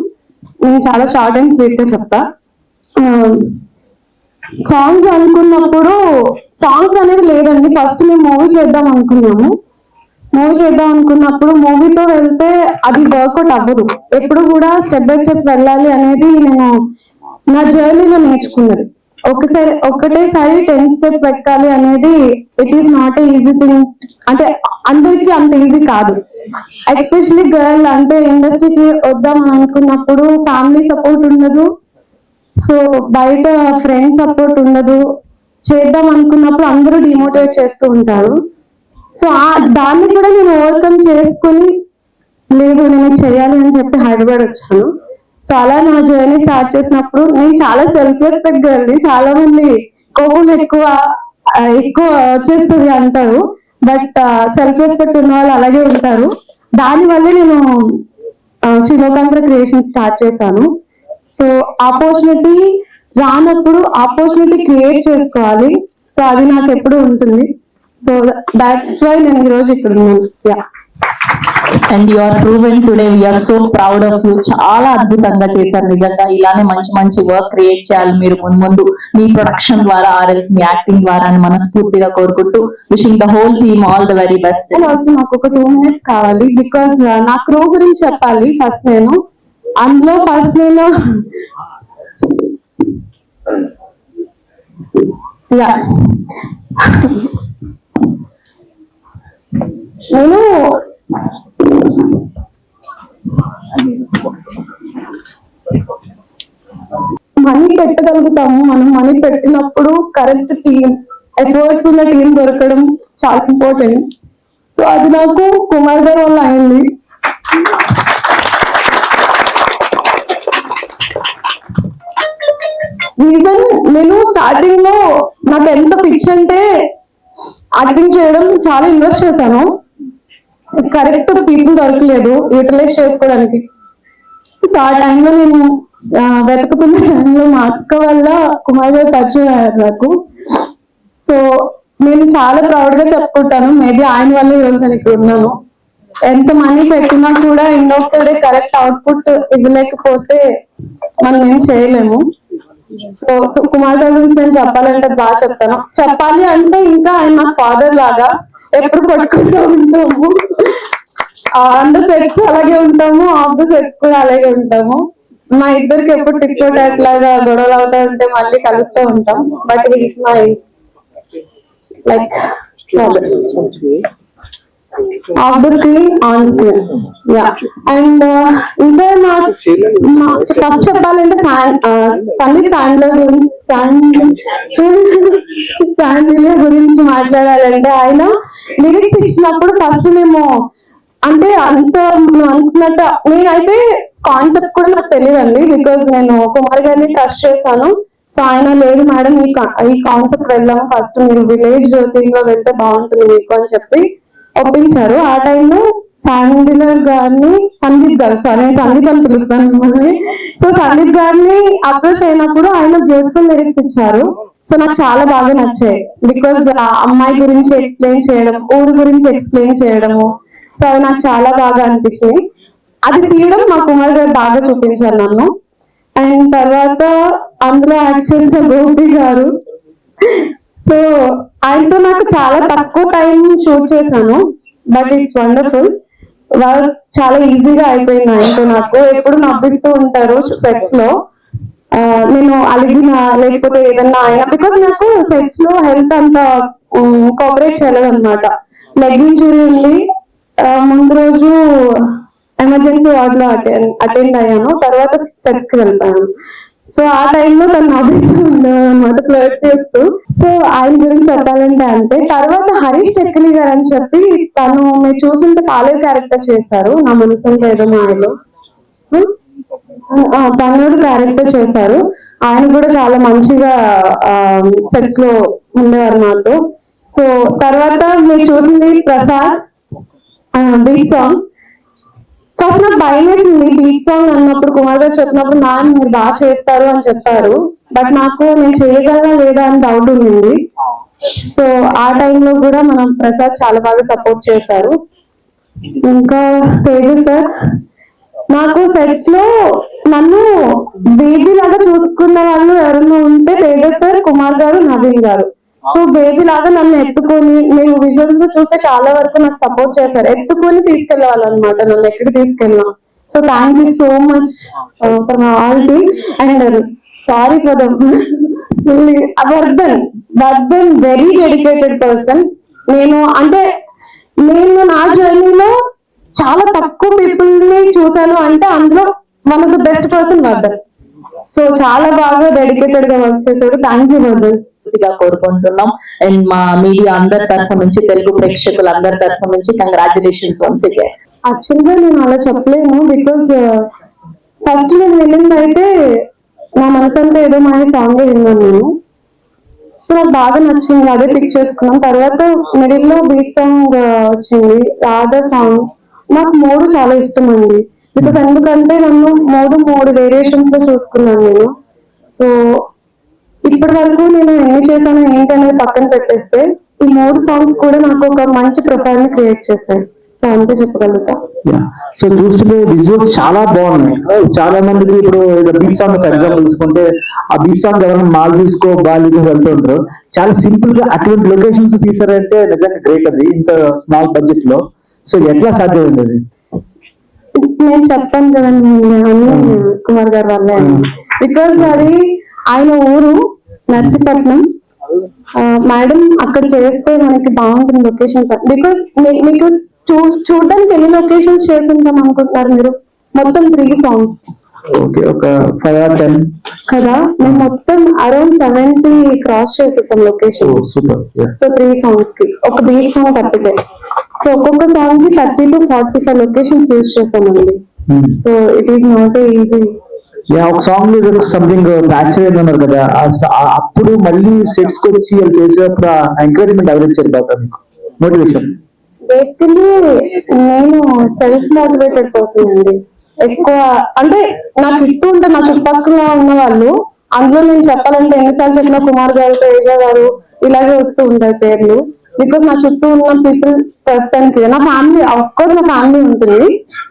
నేను చాలా షార్ట్ అండ్ స్వీట్ గా చెప్తా. సాంగ్స్ అనుకున్నప్పుడు సాంగ్స్ అనేది లేదండి. ఫస్ట్ మేము మూవీ చేద్దాం అనుకున్నప్పుడు మూవీతో వెళ్తే అది వర్కౌట్ అవ్వదు. ఎప్పుడు కూడా స్టెప్ బై స్టెప్ వెళ్ళాలి అనేది నేను నా జర్నీలో నేర్చుకున్నది. ఒకటేసారి 10 స్టెప్ ఎక్కాలి అనేది it is not easy thing. అంటే అందరికీ అంత ఈజీ కాదు. ఎస్పెషలీ గర్ల్ అంటే ఇండస్ట్రీకి వద్దాం అనుకున్నప్పుడు ఫ్యామిలీ సపోర్ట్ ఉండదు, సో బయట ఫ్రెండ్స్ సపోర్ట్ ఉండదు. చేద్దాం అనుకున్నప్పుడు అందరూ డిమోటివేట్ చేస్తూ ఉంటారు. సో దాన్ని కూడా నేను ఓవర్కమ్ చేసుకుని లేదు నేను చేయాలి అని చెప్పి హైదరాబాద్ వచ్చాను. సో అలా నా జర్నీ స్టార్ట్ చేసినప్పుడు నేను చాలా సెల్ఫ్ రెస్పెక్ట్ గర్ల్ని. చాలా మంది కోపం ఎక్కువ వచ్చేస్తుంది అంటారు, బట్ సెల్ఫ్ రెస్పెక్ట్ ఉన్న వాళ్ళు అలాగే ఉంటారు. దానివల్లే నేను శ్రీలోకాంధ్ర క్రియేషన్ స్టార్ట్ చేశాను. సో ఆపర్చునిటీ రానప్పుడు ఆపర్చునిటీ క్రియేట్ చేసుకోవాలి. సో అది నాకు ఎప్పుడు ఉంటుంది. సో దాట్స్ వై నేను ఈరోజు ఇక్కడ ఉన్నాను. And you are proven today. We are so proud of you. చాలా అద్భుతంగా చేశారు నిజంగా. ఇలానే మంచి మంచి వర్క్ క్రియేట్ చేయాలి మీరు ముందు మీ ప్రొడక్షన్ ద్వారా ఆర్ఎల్స్ మీ యాక్టింగ్ ద్వారా అని మనస్ఫూర్తిగా కోరుకుంటూ wishing the whole team all the very best. And also నాకు ఒక 2 minutes కావాలి, బికాస్ నా క్రూ గురించి చెప్పాలి. ఫస్ట్ నేను మనీ పెట్టగలుగుతాము. మనం మనీ పెట్టినప్పుడు కరెక్ట్ టీం, ఎఫర్ట్స్ ఉన్న టీం దొరకడం చాలా ఇంపార్టెంట్. సో అది నాకు కుమార్ గారి వల్ల అయింది. రీజన్ నేను స్టార్టింగ్ లో నాకు ఎంత పిచ్ అంటే యాక్టింగ్ చేయడం చాలా ఇన్వెస్ట్ చేశాను. కరెక్ట్ పీపుల్ దొరకలేదు యూటిలైజ్ చేసుకోవడానికి. సో ఆ టైంలో నేను వెతుకుతున్న టైంలో మా అక్క వల్ల కుమార్ గారు పరిచయం అయ్యారు నాకు. సో నేను చాలా ప్రౌడ్ గా చెప్పుకుంటాను, మేబీ ఆయన వల్ల ఈరోజు నేను ఇక్కడ ఉన్నాను. ఎంత మనీ పెట్టినా కూడా end of the day correct output ఇవ్వలేకపోతే మనం ఏం చేయలేము. సో కుమార్ గారి గురించి నేను చెప్పాలంటే బాగా చెప్తాను. చెప్పాలి అంటే ఇంకా ఆయన నా ఫాదర్ లాగా ఎప్పుడు పట్టుకుంటూ ఉంటాము. ఆన్ ద సెట్స్ అలాగే ఉంటాము, ఆఫ్ ద సెట్స్ కూడా అలాగే ఉంటాము. మా ఇద్దరికి ఎప్పుడు టిక్టోక్ అట్లాగా గొడవలు అవుతా ఉంటే మళ్ళీ కలుస్తూ ఉంటాం. But he's my like of the screen on screen. And ఇంకా ఫస్ట్ చెప్పాలంటే సందీప్ శాండిల్య గురించి మాట్లాడాలంటే ఆయన లిరిక్స్ ఇచ్చినప్పుడు ఫస్ట్ మేము అంటే అంత అనుకున్నట్టు నేనైతే కాన్సెప్ట్ కూడా నాకు తెలియదండి. బికాజ్ నేను కుమార్ గారిని ట్రస్ట్ చేశాను. సో ఆయన లేదు మేడం ఈ కాన్సెప్ట్ వెళ్దాము, ఫస్ట్ మీరు విలేజ్ థీమ్ లో వెళ్తే బాగుంటుంది మీకు అని చెప్పి ఒప్పించారు. ఆ టైంలో సందీప్ గారు సందీప్ అని పిలుస్తాను మిమ్మల్ని. సో సందీప్ గారిని అప్రోచ్ అయినప్పుడు ఆయన బ్యూటిఫుల్ లిరిక్స్ ఇచ్చారు. సో నాకు చాలా బాగా నచ్చాయి. బికాజ్ అమ్మాయి గురించి ఎక్స్ప్లెయిన్ చేయడం, ఊరు గురించి ఎక్స్ప్లెయిన్ చేయడము, సో అవి నాకు చాలా బాగా అనిపించింది. అది తీయడం మా కుమార్ గారు బాగా చూపించారు నన్ను. అండ్ తర్వాత అందులో యాక్ట్ చేసిన గోపి గారు, సో ఆయనతో నాకు చాలా తక్కువ టైం షూట్ చేశాను, బట్ ఇట్స్ వండర్ఫుల్. వర్క్ చాలా ఈజీగా అయిపోయింది ఆయనతో. నాకు ఎప్పుడు నవ్విస్తూ ఉంటారు సెట్స్ లో. నేను అలిగిన లేకపోతే ఏదన్నా ఆయన, బికాస్ నాకు సెట్స్ లో హెల్త్ అంతా కోఆపరేట్ చేయలేదు అనమాట. లెగ్ ఇంజురీ ఉంది. ముందు రోజు ఎమర్జెన్సీ వార్డ్ లో అటెండ్ అయ్యాను, తర్వాత సెట్స్ కి వెళ్తాను. సో ఆ టైంలో తను నవ్వుతూ ఉండేదన్నమాట ఫ్లర్ట్ చేస్తూ. సో ఆయన గురించి చెప్పాలంటే అంటే తర్వాత హరీష్ చక్రి గారు అని చెప్పి తను మీరు చూసింటే కాలేజ్ క్యారెక్టర్ చేశారు నా మనసుంటే ఏదో మాయలో, తనుడు క్యారెక్టర్ చేశారు. ఆయన కూడా చాలా మంచిగా సెట్స్ లో ఉండేవారు నాతో. సో తర్వాత మీరు చూసింది ప్రసాద్ బీట్ సాంగ్. ఫస్ట్ నాకు భయం వేసింది బీట్ సాంగ్ అన్నప్పుడు. కుమార్ గారు చెప్పినప్పుడు మీరు బాగా చేస్తారు అని చెప్పారు, బట్ నాకు నేను చేయగలనా లేదా అని డౌట్ ఉండింది. సో ఆ టైంలో కూడా మనం ప్రసాద్ చాలా బాగా సపోర్ట్ చేశారు. ఇంకా తేజ సార్, నాకు సెట్స్ లో నన్ను బేబీ లాగా చూసుకున్న వాళ్ళు ఎవరైనా ఉంటే తేజ సార్, కుమార్ గారు, నవీన్ గారు. సో బేబీ లాగా నన్ను ఎత్తుకొని, నేను విజువల్స్ లో చూస్తే చాలా వరకు నాకు సపోర్ట్ చేశారు, ఎత్తుకొని తీసుకెళ్లేవాళ్ళు అనమాట నన్ను ఎక్కడికి తీసుకెళ్ళినా. So thank you so much for my all team. And sorry for Vardhan very dedicated person. నేను నా జర్నీలో చాలా తక్కువ పీపుల్ ని చూశాను అంటే అందులో one of the best person Vardhan. So చాలా బాగా డెడికేటెడ్ గా వర్క్ చేశాడు. Thank you Vardhan. గా కోరుకుంటున్నాం. అండ్ మా మీడియా అందరి తరఫు నుంచి, తెలుగు ప్రేక్షకులు అందరి తరఫు నుంచి కంగ్రాచులేషన్స్ వన్స్ అగైన్. యాక్చువల్ గా నేను అలా చెప్పలేను, బికాస్ ఫస్ట్ నేను వెళ్ళింది అయితే నా మనసంతా ఏదో మా సాంగ్ విన్నాను నేను. సో నాకు బాగా నచ్చింది, అదే పిక్ చేసుకున్నాం. తర్వాత మిడిల్ లో బీట్ సాంగ్ వచ్చింది, రాధా సాంగ్. నాకు మూడు చాలా ఇష్టం అండి, బికాస్ ఎందుకంటే నన్ను మూడు వేరియేషన్స్ లో చూసుకున్నాను నేను. సో ఇప్పటి వరకు నేను ఎన్ని చేశాను ఏంటి అనేది పక్కన పెట్టేస్తే ఈ మూడు సాంగ్స్ కూడా నాకు ఒక మంచి ప్రొఫైల్ ని క్రియేట్ చేశాయి. సో అంతే చెప్పగలుగుతా. సో చూస్తుంటే విజువల్స్ చాలా బాగున్నాయి. చాలా మందికి ఇప్పుడు బీచ్ సాంగ్ ఫర్ ఎగ్జాంపుల్ తీసుకుంటే, ఆ బీచ్ సాంగ్ ఎవరైనా మాల్దీవ్స్కో బాలికో వెళ్తుంటారు, చాలా సింపుల్ గా అటువంటి లొకేషన్స్ తీసారంటే నిజంగా గ్రేట్. అది ఇంత స్మాల్ బడ్జెట్ లో. సో ఎట్లా సాధ్యమైంది అది? నేను చెప్పాను కదండి అన్ని కుమార్ గారి వల్లే, బికాస్ అది ఆయన ఊరు నర్సీపట్నం. మేడం అక్కడ చేస్తే మనకి బాగుంటుంది లొకేషన్, బికాస్ మీకు చూడడానికి ఎన్ని లొకేషన్స్ చేస్తుంటాం అనుకుంటున్నారు మీరు? మొత్తం 3 songs. ఓకే, ఒక 5 or 10 కదా, మేము మొత్తం అరౌండ్ 70 క్రాస్ చేసేసాం లొకేషన్. సూపర్. సో 3 songs కి ఒక బీట్ సాంగ్ తప్పితే, సో ఒక్కొక్క సాంగ్ కి 30 to 45 లొకేషన్స్ యూజ్ చేసామండి. So it is not easy. ఒక సాంగ్ మీద సంథింగ్ బ్యాచులర్ అన్నారు కదా, అప్పుడు మళ్ళీ సెట్స్ కి వచ్చి వాళ్ళు చేసేటప్పుడు ఎంకరేజ్మెంట్ ఎవరు ఇచ్చారు బాగా మీకు, మోటివేషన్? బేసికలీ నేను సెల్ఫ్ మోటివేటెడ్ పర్సన్ అండి. ఎక్కువ అంటే నాకు ఇస్తూ ఉంటే నా చుట్టుపక్కల ఉన్న వాళ్ళు, అందులో నేను చెప్పాలంటే ఎన్నిసార్లు చెప్పిన కుమార్ గారు, తేజ గారు ఇలాగే వస్తూ ఉంటాయి పేర్లు. బికాస్ నా చుట్టూ ఉన్న పీపుల్ పర్సన్ కి, నా ఫ్యామిలీ అఫ్కోర్స్ నా ఫ్యామిలీ ఉంటుంది,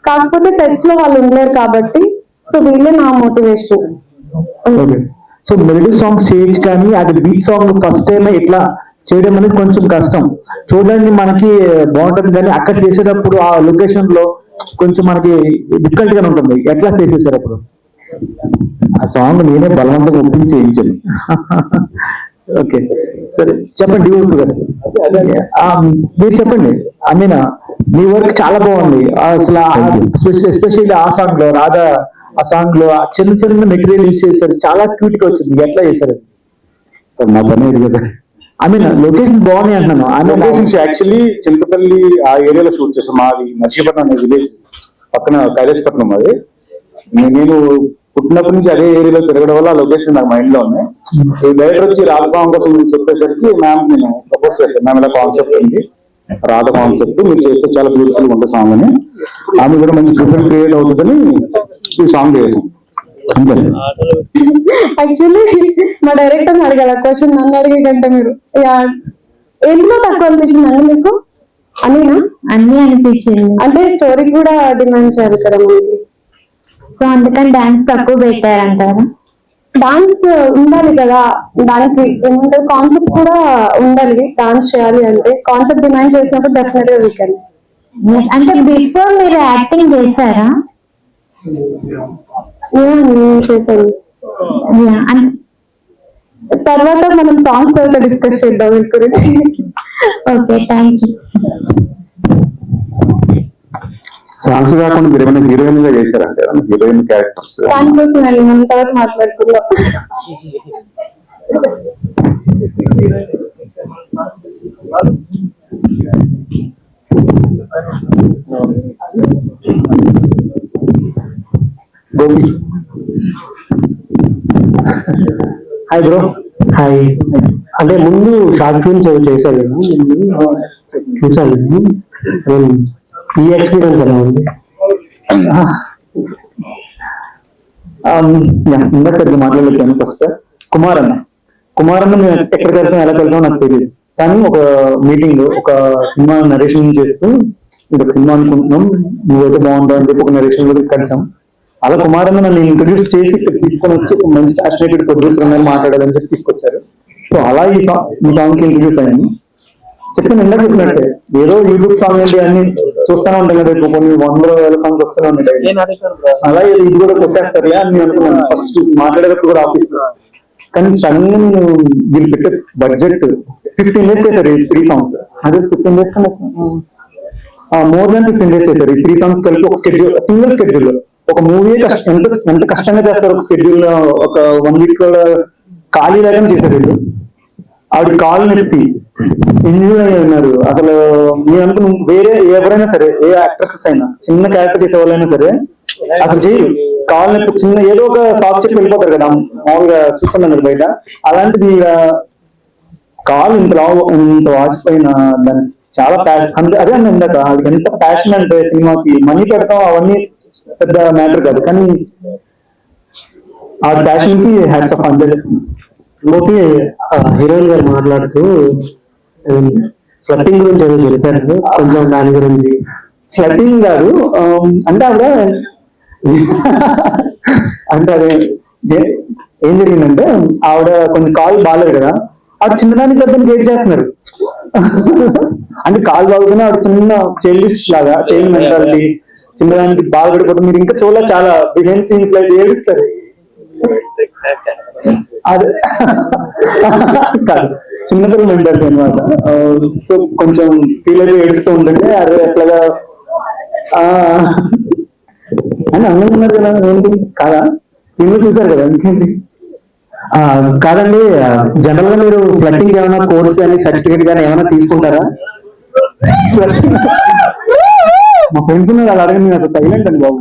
కాకపోతే టచ్ లో వాళ్ళు ఉండలేరు కాబట్టి, సో వీళ్ళే నా motivation. So melody song stage కానీ అది బీట్ సాంగ్ ఫస్ట్ టైం ఇట్లా చేయడం అనేది కొంచెం కష్టం. చూడండి మనకి బాగుంటుంది కానీ అక్కడ చేసేటప్పుడు ఆ లొకేషన్ లో కొంచెం మనకి డిఫికల్ట్ గానే ఉంటుంది. ఎట్లా చేసేసారు అప్పుడు? ఆ సాంగ్ నేనే బలవంతంగా ఒప్పించి చేయించాను. ఓకే సరే చెప్పండి డివోట్ గారు, మీరు చెప్పండి. ఐ మీన్ మీ వర్క్ చాలా బాగుంది అసలు, ఎస్పెషల్లీ ఆ సాంగ్ లో రాధా, ఆ సాంగ్ లో చిన్న చిన్న మెటీరియల్ యూజ్ చేశారు, చాలా క్యూట్ గా వచ్చింది. ఎట్లా చేశారు? సార్ నా పని ఇది కదా. ఐ మీన్ లొకేషన్ బాగున్నాయి అంటున్నాను. ఆ లొకేషన్స్ యాక్చువల్లీ చింతపల్లి ఆ ఏరియాలో షూట్ చేస్తాం. మాది నర్సీపట్నం అనే విలేజ్ పక్కన కైలాసపట్నం. అది నేను పుట్టినప్పటి నుంచి అదే ఏరియాలో తిరగడం వల్ల ఆ లొకేషన్ నాకు మైండ్ లో ఉన్నాయి. ఈ డైరెక్టర్ వచ్చి రాధ కోసం చెప్పేసరికి మ్యామ్ నేను ప్రపోజ్ చేశాను, మ్యామ్ ఇలా కాన్సెప్ట్ ఉంది, రాధ కాన్సెప్ట్ మీరు చేస్తే చాలా బ్యూటిఫుల్ ఉంటుంది సాంగ్ అని. ఆమె కూడా మంచి ప్రిఫరెన్స్ క్రియేట్ అవుతుందని ఈ సాంగ్ చేసాం. అంతే. యాక్చువల్లీ మా డైరెక్టర్ అడగాల క్వశ్చన్, నన్ను అడిగే కంటే మీరు ఎందులో తక్కువ అనిపించిందండి మీకు? అన్నీనా? అన్ని అనిపించింది. అంటే స్టోరీ కూడా డిమాండ్ చేయాలి కదా మనకి, సో అందుకని డాన్స్ తక్కువ పెట్టారంటారా? డాన్స్ ఉండాలి కదా, దానికి ఏమంటే కాన్సెప్ట్ కూడా ఉండాలి. డాన్స్ చేయాలి అంటే కాన్సెప్ట్ డిమాండ్ చేసినప్పుడు డెఫినెట్ గా వీకెండ్. అంటే బిఫోర్ మీరు యాక్టింగ్ చేశారా? చేశాను. తర్వాత మనం సాంగ్స్ తర్వాత డిస్కస్ చేద్దాం వీటి గురించి. Okay, thank you. సాంగ్స్ కాకుండా మీరు ఏమైనా హీరోయిన్ గా చేశారంటే హీరోయిన్ క్యారెక్టర్స్ దానికోసం అండి మనం తర్వాత మాట్లాడుకుందాం. గోపి. Hi bro. హాయ్. అంటే ముందు షార్ట్ ఫిల్మ్స్ చేశాను నేను, చూసాను నేను. ఈ ఎక్స్పీరియన్స్ ఎలా ఉంది? ఇందాక పెద్ద మాట్లాడలేక వస్తే కుమార్ అన్న మేము ఎక్కడికి వెళ్తాం ఎలా వెళ్తామో నాకు తెలియదు, కానీ ఒక మీటింగ్ లో ఒక సినిమా నరేషన్ చేస్తూ ఒక సినిమా అనుకుంటున్నాం, నువ్వైతే బాగుంటావు అని చెప్పి ఒక నరేషన్ లో కలిసాం. అలా కుమార్ అన్న నన్ను ఇంట్రొడ్యూస్ చేసి ఇక్కడ తీసుకొని వచ్చి ఒక మంచి ప్యాషనేటెడ్ ప్రొడ్యూసర్ అన్నారు మాట్లాడాలని చెప్పి తీసుకొచ్చారు. సో అలా ఈ సాంగ్ కి ఇంట్రడ్యూస్ అయ్యాను. చెప్పిన ఇందాక చెప్పినట్టే ఏదో యూట్యూబ్ సాంగ్ ఏంటి అన్ని చూస్తూనే ఉంటాం కదా, ఇప్పుడు కొన్ని 100,000 సాంగ్స్ వస్తూనే ఉంటాయి. అలా ఇది కూడా కొట్టేస్తారులే అని నేను అనుకున్నాను ఫస్ట్ మాట్లాడేటప్పుడు కూడా ఆఫీస్. కానీ సడన్గా నేను వీళ్ళు పెట్టే బడ్జెట్ 15 days చేశారు ఈ 3 songs. అదే 15 days మోర్ దాన్ 15 days చేశారు ఈ 3 songs కలిపి ఒక షెడ్యూల్, సింగిల్ షెడ్యూల్. ఒక మూవీ ఎంత కష్టంగా చేస్తారు ఒక షెడ్యూల్, ఒక 1 week ఖాళీ లేకుండా చేశారు వీళ్ళు. ఆవిడ కాలు నొప్పి ఇంజూర్ అయ్యి ఉన్నారు. అసలు నేను అనుకున్న వేరే ఎవరైనా సరే, ఏ యాక్ట్రెస్ అయినా చిన్న క్యారెక్టర్ చేసే వాళ్ళైనా సరే అసలు చేయరు. కాలు నొప్పి చిన్న ఏదో ఒక సాఫ్ట్ చెప్పి వెళ్ళిపోతారు కదా మామూలుగా చూస్తున్నాను కదా బయట. అలాంటిది కాలు ఇంత వాచిపోయిన దాన్ని చాలా ప్యాషన్, అదే అన్న ఇందాక అది ఎంత ప్యాషన్ అంటే సినిమాకి మనీ పెడతాం అవన్నీ పెద్ద మ్యాటర్ కాదు, కానీ ఆ ప్యాషన్ కి హ్యాట్స్ ఆఫ్ అంతే. ఇంకోటి హీరోయిన్ గారు మాట్లాడుతూ ఫ్లట్టింగ్ గురించి ఏదో చెప్పారు, కొంచెం దాని గురించి. ఫ్లట్టింగ్ కాదు అంటే ఆవిడ అంటే అదే ఏం జరిగిందంటే ఆవిడ కొంచెం కాలు బాగాలేదు కదా, ఆవిడ చిన్నదానికి పెద్దని గేట్ చేస్తున్నారు. అంటే కాలు బాగుతున్నా ఆవిడ చిన్న చైల్డిష్ లాగా, చైల్డ్ మెంటాలిటీ, చిన్నదానికి బాధపడిపోతుంది. మీరు ఇంకా చూడాలి, చాలా బిహైండ్ సీన్స్ లైక్ ఏడుస్తారు. అదే కాదు చిన్నపిల్లలు మెంటాలిటీ అనమాట. సో కొంచెం ఫీల్ అయితే ఏడుస్తూ ఉంటుంది. అదే ఎట్లాగా అని అందరూ ఉన్నారు కదా, ఏంటి కాదా మీరు చూసారు కదా, ఇంకేంటి. కాదండి, జనరల్ గా మీరు ఫ్లట్టింగ్ ఏమైనా కోర్స్ కానీ సర్టిఫికేట్ కానీ ఏమైనా తీసుకుంటారా? మా ఫ్రెండ్స్ అలా అడగండి, నేను అసలు సైలెంట్ అండి బాబు.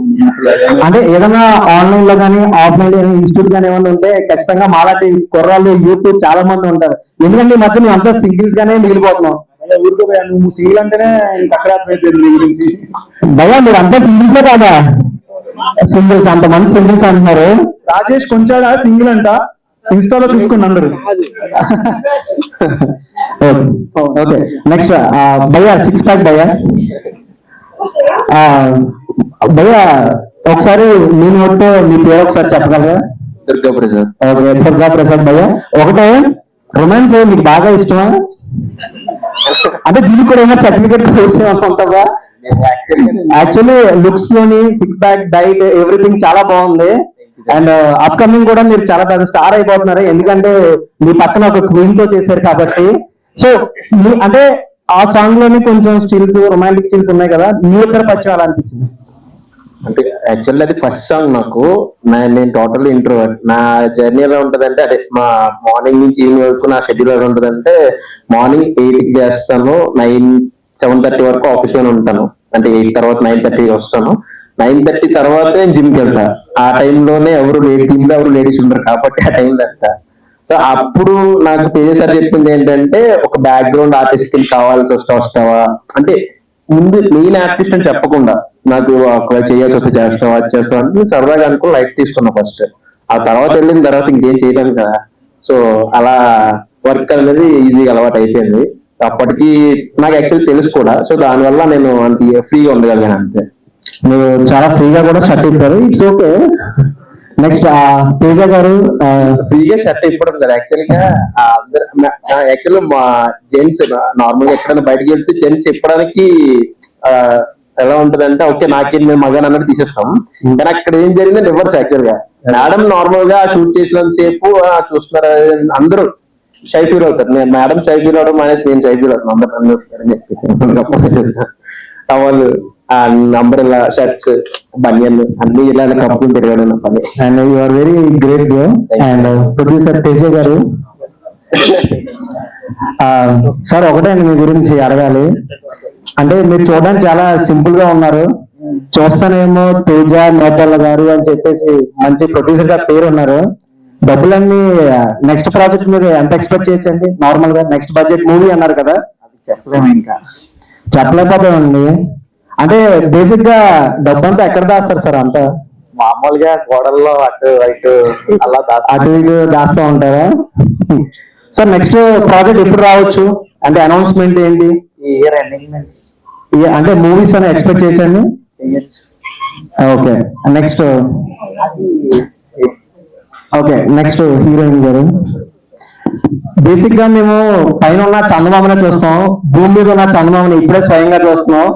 అంటే ఏదైనా ఆన్లైన్ లో కానీ ఆఫ్లైన్ ఇన్స్టిట్యూట్ కానీ ఏమైనా ఉంటే ఖచ్చితంగా మాలాంటి కుర్రాళ్ళు యూట్యూబ్ చాలా మంది ఉంటారు. ఎందుకంటే ఈ మధ్య మేము అంతా సింగిల్స్ గానే మిగిలిపోతున్నాం. ఊరుకోపోయా, నువ్వు సింగిల్ అంటేనే అక్కడ గురించి. భయ్యా మీరు అంతా సింగిల్సే కాదా? సింగిల్స్, అంతమంది సింగిల్స్ అంటున్నారు. రాజేష్ కొంచాడా సింగిల్ అంట, ఇన్స్టాలో చూసుకుని అందరు. ఓకే నెక్స్ట్ భయ్యా 6 pack భయ్యా. భయ్యా ఒకసారి మీ నోట్ మీ పేరు ఒకసారి చెప్పగలరా? దుర్గా ప్రసాద్. ఓకే దుర్గా ప్రసాద్ భయ్యా. ఒకటే రొమాన్స్ మీకు బాగా ఇష్టమా? అంటే దీనికి కూడా ఏమైనా సర్టిఫికేట్ ఉంటుందా? యాక్చువల్లీ లుక్స్ లోని 6 pack డైట్ ఎవ్రీథింగ్ చాలా బాగుంది. అండ్ అప్కమింగ్ కూడా మీరు చాలా పెద్ద స్టార్ అయిపోతున్నారు, ఎందుకంటే మీ పక్కన ఒక క్వీన్ తో చేశారు కాబట్టి. సో అంటే ఆ సాంగ్ లోని కొంచెం స్టిల్స్, రొమాంటిక్ స్టిల్స్ ఉన్నాయి కదా, మీ ఇద్దరు పరిచయం అలా అనిపించింది? అంటే యాక్చువల్లీ అది ఫస్ట్ సాంగ్ నాకు. నేను టోటల్ ఇంట్రోవర్ట్. నా జర్నీ ఎలా ఉంటదంటే, అదే మా మార్నింగ్ నుంచి ఈవినింగ్ వరకు నా షెడ్యూల్ ఎలా ఉంటదంటే, మార్నింగ్ 8కి చేస్తాను, 7:30 వరకు ఆఫీస్ లోనే ఉంటాను. అంటే 8 తర్వాత 9:30 వస్తాను. 9:30 తర్వాత నేను జిమ్కి వెళ్తా. ఆ టైంలోనే ఎవరు జిమ్ లో ఎవరు లేడీస్ ఉండరు కాబట్టి ఆ టైం వెళ్తా. సో అప్పుడు నాకు తేజసారి చెప్పింది ఏంటంటే, ఒక బ్యాక్గ్రౌండ్ ఆర్టిస్ట్ కి కావాల్సి వస్తావా అంటే, ముందు మెయిన్ ఆర్టిస్ట్ అని చెప్పకుండా నాకు ఒకవేళ చేయాల్సి వస్తే చేస్తావా అది చేస్తావా అని సరదాగా అనుకుని లైట్ తీసుకున్నా ఫస్ట్. ఆ తర్వాత వెళ్ళిన తర్వాత ఇంకేం చేయలేను కదా. సో అలా వర్క్ అనేది ఈజీగా అలవాటు అయిపోయింది. అప్పటికి నాకు యాక్చువల్లీ తెలుసు కూడా. సో దానివల్ల నేను అంత ఫ్రీగా ఉండగలిగాను అంతే. మీరు చాలా ఫ్రీగా కూడా షర్ట్ ఇస్తారు, ఇట్స్ ఓకే. నెక్స్ట్ తేజ గారు. ఫ్రీగా షర్ట్ ఇప్పడం కదా యాక్చువల్లీ మా జెంట్స్ నార్మల్ గా ఎక్కడైనా బయటకు వెళ్తే జెంట్స్ ఇప్పడానికి ఎలా ఉంటదంటే, ఓకే నాకేం మేము మగాన్ అన్నట్టు తీసేస్తాం. కానీ అక్కడ ఏం జరిగింది రివర్స్. యాక్చువల్ గా మేడం నార్మల్ గా షూట్ చేసినంత సేపు చూస్తున్నారు, అందరూ షై ఫీల్ అవుతారు. నేను మేడం షై ఫీల్ అవడం మానేసి నేను షై ఫీల్ అవుతాను. అందరూ టవల్, అంబ్రెల్లా, షర్ట్స్, బనియన్ అన్ని ఇలా కప్పులు తిరగడం పని. And you are very great bro. And producer Teja గారు, సార్ ఒకటే అండి మీ గురించి అడగాలి. అంటే మీరు చూడడానికి చాలా సింపుల్ గా ఉన్నారు, చూస్తానేమో తేజ నేతల్ల గారు అని చెప్పేసి మంచి ప్రొడ్యూసర్ గా పేరు ఉన్నారు. డబ్బులన్నీ నెక్స్ట్ ప్రాజెక్ట్ మీరు ఎంత ఎక్స్పెక్ట్ చేయొచ్చండి? నార్మల్ గా నెక్స్ట్ బడ్జెట్ మూవీ అన్నారు కదా, చెప్పలేము ఇంకా, చెప్పలేకపోతామండి. అంటే బేసిక్ గా డబ్బంతా ఎక్కడ దాస్తారు సార్? అంతా మామూలుగా గోడల్లో అటు ఇటు అలా అటు ఇటు దాస్తూ ఉంటారా? సార్ నెక్స్ట్ ప్రాజెక్ట్ ఎప్పుడు రావచ్చు? అంటే అనౌన్స్మెంట్ ఏంటి? ఈ ఇయర్ ఎండింగ్ అంటే మూవీస్ అని ఎక్స్పెక్ట్ చేయొచ్చండి? ఓకే నెక్స్ట్ హీరోయిన్ గారు. బేసిక్ గా మేము పైన ఉన్న చందమామనే చూస్తాం, భూమి మీద ఉన్న చందమామని ఇప్పుడే స్వయంగా చూస్తున్నాం.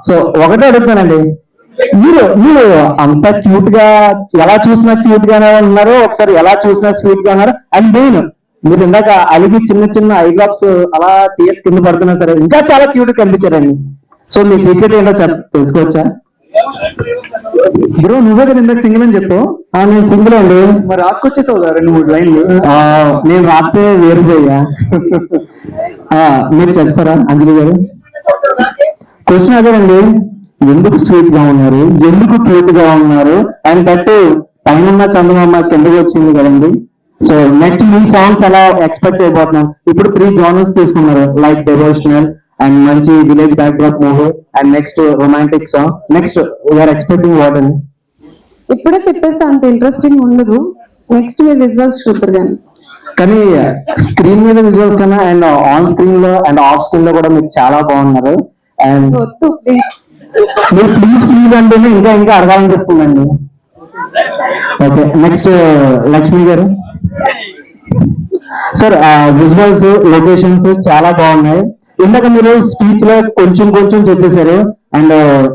సో ఒకటే అడుగుతానండి, మీరు అంత క్యూట్ గా ఎలా చూసినా క్యూట్ గానే ఉన్నారు, ఒకసారి ఎలా చూసినా స్వీట్ గా ఉన్నారు. అండ్ మెయిన్ మీరు ఇందాక అలిగి చిన్న చిన్న ఐ డ్రాప్స్ అలా టీయర్స్ కింద పడుతున్నా సరే ఇంకా చాలా క్యూట్ కనిపించారండి. సో మీ సీక్రెట్ ఏంటో తెలుసుకోవచ్చా? బ్రో నువ్వే కదా ఇందాక సింగిల్ అని చెప్పావు. నేను సింగిల్ అండి. మరి రాసుకొచ్చేసావు కదా 2-3 లైన్లు. నేను రాస్తే వేరుపోయా. మీరు చెప్తారా అంజలి గారు? క్వశ్చన్ అదేనండి, ఎందుకు స్వీట్ గా ఉన్నారు, ఎందుకు క్యూట్ గా ఉన్నారు, అండ్ దట్ పైన చందమామ కిందకి వచ్చింది కదండి. సో నెక్స్ట్ మీ సాంగ్స్ ఎలా ఎక్స్పెక్ట్ అయిపోతున్నాం? ఇప్పుడు 3 జానర్స్ తీసుకున్నారు, లైక్ డివోషనల్ అండ్ మంచి village backdrop movie and next romantic song. Next we are expecting what అండి? ఇప్పుడే చెప్పేస్తే అంత ఇంట్రెస్టింగ్ ఉండదు, నెక్స్ట్ మీరు రిజల్ట్స్ చూద్దరు కానీ. కానీ స్క్రీన్ మీద విజువల్స్ కన్నా అండ్ ఆన్ స్క్రీన్ లో అండ్ ఆఫ్ స్క్రీన్ లో కూడా మీరు చాలా బాగున్నారు. అండ్ వద్దు ప్లీజ్. మీరు ప్లీజ్ అంటేనే ఇంకా ఇంకా అడగాలనిపిస్తుందండి. ఓకే, నెక్స్ట్ లక్ష్మి గారు. సార్ విజువల్స్ లొకేషన్స్ చాలా బాగున్నాయి. ఇందాక మీరు స్పీచ్ లో కొంచెం కొంచెం చెప్పేశారు. అండ్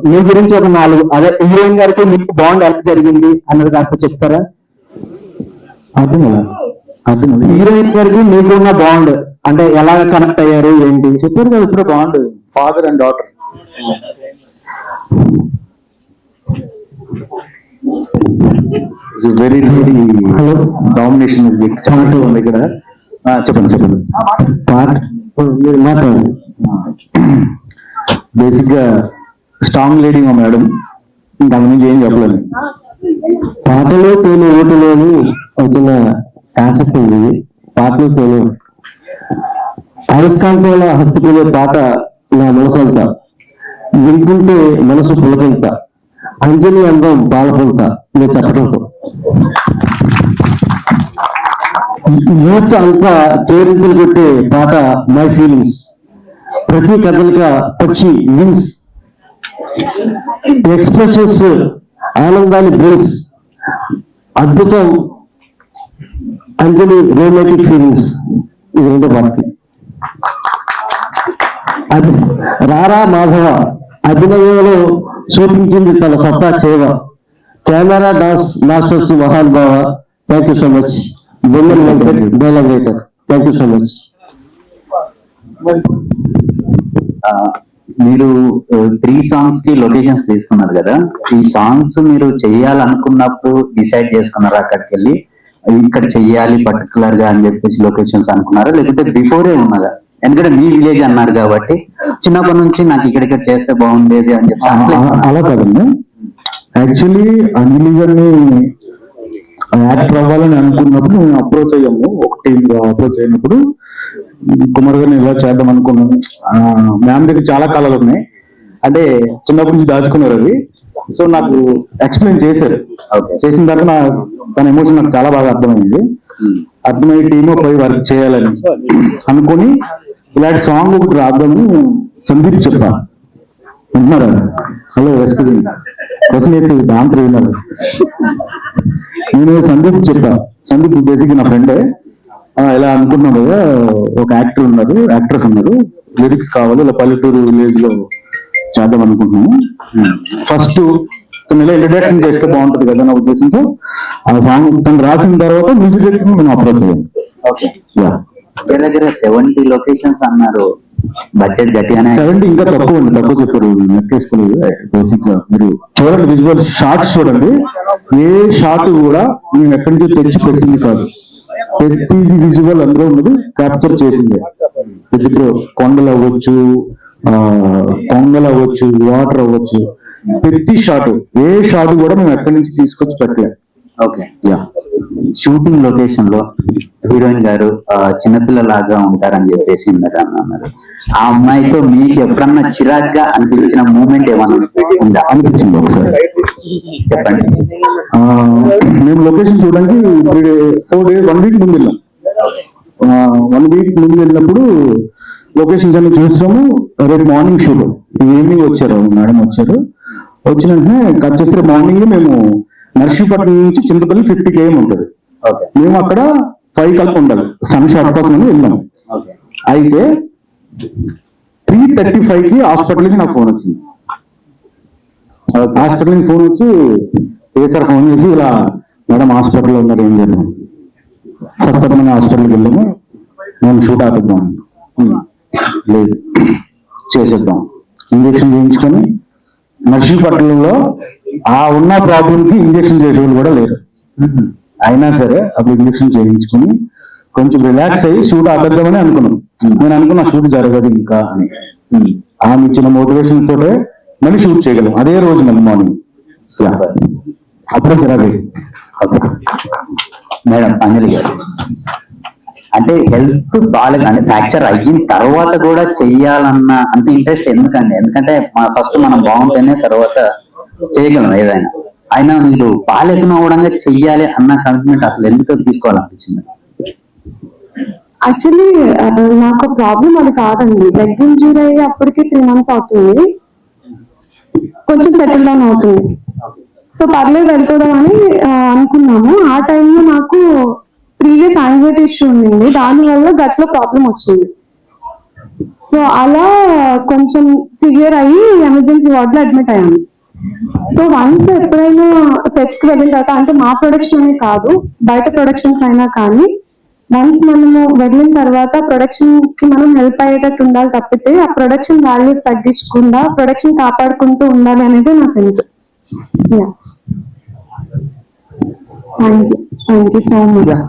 మీ గురించి ఒక 4 అదే హీరోయిన్ గారికి మీకు బాండ్ ఎలా జరిగింది అన్నది కాస్త చెప్తారా? అర్థం కదా, అర్థం కదా. హీరోయిన్ గారికి మీకు ఉన్న బాండ్ అంటే ఎలా కనెక్ట్ అయ్యారు ఏంటి? చెప్పారు కదా ఇప్పుడు bond, father and daughter. Very very hello, domination చాలా ఉంది ఇక్కడ. చెప్పండి చెప్పండి. పార్ట్ మీరు మాట్లాడండి. బేసిక్ గా స్ట్రాంగ్ లేడీ మా మేడం, ఇంకా నుంచి ఏం చెప్పలేదు. పాటలో తేను ఓటులోని అవుతున్న కాన్సెప్ట్ ఉంది. పాటలో తేను అయస్కాంతాల హత్తుకునే పాట నా మనసంతా, వింటుంటే మనసు పులకంత, అంజలి అందం బాలపంత నేను చెప్పడంతో యూత్ అంతా కేరింతలు కొట్టే పాట మై ఫీలింగ్స్, ప్రతి కదలిక పక్షి విన్స్, ఎక్స్ప్రెషన్స్ ఆనందాన్ని బ్రేక్స్, అద్భుతం అంజలి రొమాంటిక్ ఫీలింగ్స్. ఇది రెండో పాటకి. అది రారా మాధవ అభినయంలో చూపించింది తన సత్తా చేవ, కెమెరా డాన్స్ మాస్టర్స్ మహాన్ భావ. Thank you so much. Thank you so much. మీరు 3 సాంగ్స్ కి లొకేషన్స్ తీసుకున్నారు కదా, ఈ సాంగ్స్ మీరు చెయ్యాలనుకున్నప్పుడు డిసైడ్ చేసుకున్నారా అక్కడికి వెళ్ళి ఇక్కడ చెయ్యాలి పర్టికులర్ గా అని చెప్పేసి లొకేషన్స్ అనుకున్నారా, లేకపోతే బిఫోరే ఉన్నదా? ఎందుకంటే మీ విలేజ్ అన్నారు కాబట్టి చిన్నప్పటి నుంచి నాకు ఇక్కడ చేస్తే బాగుండేది అని చెప్పి అలా కాదండి. యాక్చువల్లీ అంజలి గారిని యాక్టర్ అవ్వాలని అనుకున్నప్పుడు మేము అప్రోచ్ అయ్యాము, ఒక టీమ్ గా అప్రోచ్ అయినప్పుడు కుమార్ గారిని ఇలా చేద్దాం అనుకున్నాము. మ్యామ్ దగ్గర చాలా కళలు ఉన్నాయి, అంటే చిన్నప్పటి నుంచి దాచుకున్నారు అది. సో నాకు ఎక్స్ప్లెయిన్ చేశారు. చేసిన తర్వాత తన ఎమోషన్ నాకు చాలా బాగా అర్థమైంది. అర్థమయ్యే టీమ్ పై వర్క్ చేయాలని అనుకుని ఇలాంటి సాంగ్ ఒకటి రాద్దాము సందీప్ చెప్పా. వింటున్నారా? హలో వసనేసి దాంట్లో విన్నారు. నేను సందీప్ చెప్పా. సందీప్ బేసిక్ నా ఫ్రెండే. ఇలా అనుకున్నాం కదా, ఒక యాక్టర్ ఉన్నారు, యాక్ట్రెస్ ఉన్నారు, లిరిక్స్ కావాలి, ఇలా పల్లెటూరు విలేజ్ లో చేద్దాం అనుకుంటున్నాము. ఫస్ట్ తను ఇలా ఇంట్రడక్షన్ చేస్తే బాగుంటది కదా నా ఉద్దేశంతో ఆ సాంగ్ తను రాసిన తర్వాత మ్యూజిక్ డైరెక్టర్ మేము అప్రోచ్ అయ్యాం. దగ్గర 70 లొకేషన్స్ అన్నారు, బడ్జెట్ గట్టిగానే 70 ఇంకా తక్కువ అండి, తక్కువ చెప్పారు. నెక్కేసుకోలేదు. బేసిక్ గా మీరు చూడండి, విజువల్ షార్ట్స్ చూడండి. ఏ షార్ట్ కూడా మేము ఎక్కడి నుంచో తెచ్చి పెట్టింది కాదు, ప్రతిది విజువల్ అందులో ఉన్నది క్యాప్చర్ చేసిందే. ఇప్పుడు కొండలు అవ్వచ్చు, కొంగలు అవ్వచ్చు, వాటర్ అవ్వచ్చు, ప్రతి షాట్ ఏ షాట్ కూడా మేము ఎక్కడి నుంచి తీసుకొచ్చి పెట్టలేదు. ఓకే. షూటింగ్ లొకేషన్ లో హీరోయిన్ గారు చిన్నపిల్లలాగా ఉంటారని చెప్పేసి అన్నారు. ఆ అమ్మాయితో మీకు ఎప్పుడన్నా చిరాగ్గా అనిపించిన మూమెంట్ ఏమన్నా ఉందా? అనిపించింది ఒకసారి చెప్పండి. మేము లొకేషన్ చూడడానికి 4 days 1 week ముందు వెళ్ళాం. 1 week ముందు వెళ్ళినప్పుడు లొకేషన్స్ అన్ని చూసాము. రేపు మార్నింగ్ షూట్, ఈవినింగ్ వచ్చారు మేడం, వచ్చిన వెంటనే కట్ చేస్తే మార్నింగ్ మేము నర్సీపట్నం నుంచి చింతపల్లి 50 km ఉంటుంది. మేము అక్కడ 5 కల్ప ఉండాలి సన్ షాట్ కోసం అని వెళ్ళాం. ఓకే. అయితే 3:35కి హాస్పిటల్కి నాకు ఫోన్ వచ్చింది. హాస్పిటల్కి ఫోన్ వచ్చి సార్ ఫోన్ చేసి ఇలా మేడం హాస్పిటల్లో ఉన్నారు ఏం చేద్దాం. సత్పరమైన హాస్పిటల్కి వెళ్ళాము, నేను షూట్ ఆపిద్దాం. లేదు చేసేద్దాం. ఇంజక్షన్ చేయించుకొని నర్సీపట్నంలో ఆ ఉన్న ప్రాబ్లంకి ఇంజక్షన్ చేసేవాళ్ళు కూడా లేరు. అయినా సరే అప్పుడు ఇంజక్షన్ చేయించుకుని కొంచెం రిలాక్స్ అయ్యి షూట్ ఆపేద్దామని అనుకున్నాం. నేను అనుకున్నా షూట్ జరగదు ఇంకా అని. ఆమె ఇచ్చిన మోటివేషన్ తోటే మళ్ళీ షూట్ చేయగలం అదే రోజు మళ్ళీ మార్నింగ్. అప్పుడే జరగదు. మేడం అంజలి గారు, అంటే హెల్త్ బాగా అంటే ఫ్రాక్చర్ అయిన తర్వాత కూడా చెయ్యాలన్న అంత ఇంట్రెస్ట్ ఎందుకండి? ఎందుకంటే ఫస్ట్ మనం బాగుంటేనే తర్వాత చేయగలం ఏదైనా. అయినా మీరు బాగాలేకుండా కూడా చెయ్యాలి అన్న కమిట్మెంట్ అసలు ఎందుకు తీసుకోవాలనిపించింది? యాక్చువల్లీ నాకు ప్రాబ్లం అది కాదండి. లెగ్ ఇంజూరీ అయ్యి అప్పటికి 3 months అవుతుంది, కొంచెం సెటిల్ డౌన్ అవుతుంది. సో పర్లేదు వెళ్ళిపోదాం అని అనుకున్నాము. ఆ టైంలో నాకు ప్రీవియస్ యాంగ్జైటీ ఇష్యూ ఉండింది, దానివల్ల గట్లో ప్రాబ్లం వచ్చింది. సో అలా కొంచెం సివియర్ అయ్యి ఎమర్జెన్సీ వార్డులో అడ్మిట్ అయ్యాను. సో వన్స్ ఎప్పుడైనా సెట్స్ కి వెళ్ళిన తర్వాత, అంటే మా ప్రొడక్షన్ అనే కాదు బయట ప్రొడక్షన్స్ అయినా కానీ, వన్స్ మనము వెళ్ళిన తర్వాత ప్రొడక్షన్ కి మనం హెల్ప్ అయ్యేటట్టు ఉండాలి తప్పితే ఆ ప్రొడక్షన్ వాల్యూస్ తగ్గించకుండా ప్రొడక్షన్ కాపాడుకుంటూ ఉండాలి అనేది నా sense. Thank you so much.